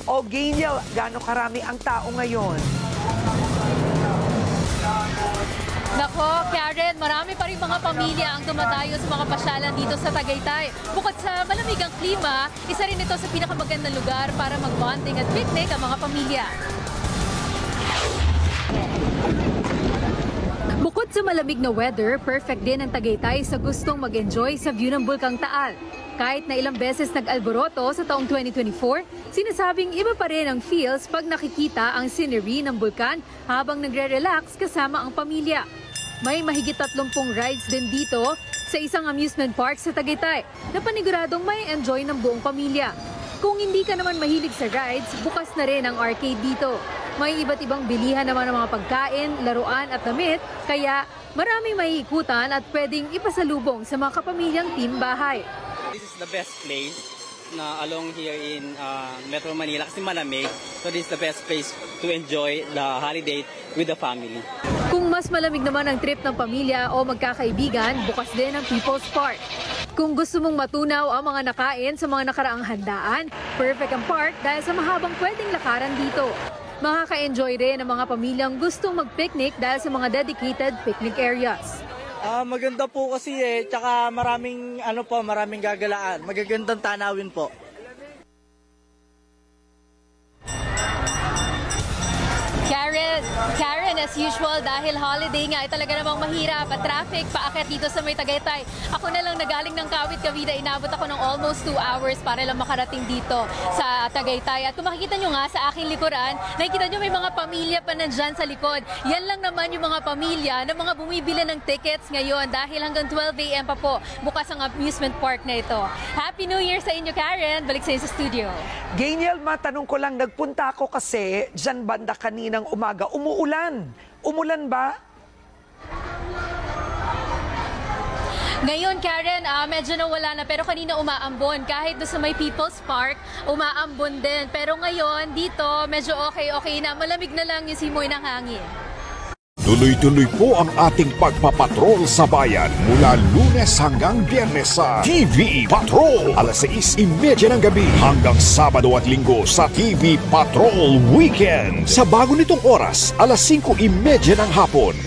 O Gaynel, gaano karami ang tao ngayon? Nako, Karen, marami pa rin mga pamilya ang dumadayo sa mga pasyalan dito sa Tagaytay. Bukod sa malamig ang klima, isa rin ito sa pinakamagandang lugar para mag-bonding at picnic ang mga pamilya. Bukod sa malamig na weather, perfect din ang Tagaytay sa gustong mag-enjoy sa view ng Bulkang Taal. Kahit na ilang beses nag-alboroto sa taong 2024, sinasabing iba pa rin ang feels pag nakikita ang scenery ng bulkan habang nagre-relax kasama ang pamilya. May mahigit 30 rides din dito sa isang amusement park sa Tagaytay na paniguradong may enjoy ng buong pamilya. Kung hindi ka naman mahilig sa rides, bukas na rin ang arcade dito. May iba't ibang bilihan naman ng mga pagkain, laruan at damit, kaya maraming maiikutan at pwedeng ipasalubong sa mga kapamilyang team bahay. This is the best place na along here in Metro Manila kasi malamig. So this is the best place to enjoy the holiday with the family. Kung mas malamig naman ang trip ng pamilya o magkakaibigan, bukas din ang People's Park. Kung gusto mong matunaw ang mga nakain sa mga nakaraang handaan, perfect ang park dahil sa mahabang pwedeng lakaran dito. Makaka-enjoy rin ang mga pamilyang gustong mag-picnic dahil sa mga dedicated picnic areas. Maganda po kasi tsaka maraming maraming gagalaan. Magagandang tanawin po. Karen, as usual, dahil holiday nga, ay talaga namang mahirap at traffic paakyat dito sa may Tagaytay. Ako na lang nagaling ng Kawit Cavite, inabot ako ng almost 2 hours para lang makarating dito sa Tagaytay. At kung makikita nyo nga sa aking likuran, nakikita nyo may mga pamilya pa nandyan sa likod. Yan lang naman yung mga pamilya na mga bumibili ng tickets ngayon dahil hanggang 12 a.m. pa po bukas ang amusement park na ito. Happy New Year sa inyo, Karen. Balik sa inyo sa studio. Gaynel, matanong ko lang, nagpunta ako kasi dyan banda kaninang umaga. Umuulan. Umulan ba? Ngayon, Karen, medyo nawala na pero kanina umaambon. Kahit doon sa may People's Park, umaambon din. Pero ngayon, dito, medyo okay na. Malamig na lang yung simoy ng hangin. Tuloy-tuloy po ang ating pagpapatrol sa bayan mula Lunes hanggang Biyernes sa TV Patrol. Alas 6:30 ng gabi hanggang Sabado at Linggo sa TV Patrol Weekend. Sa bago nitong oras, alas 5:30 ng hapon.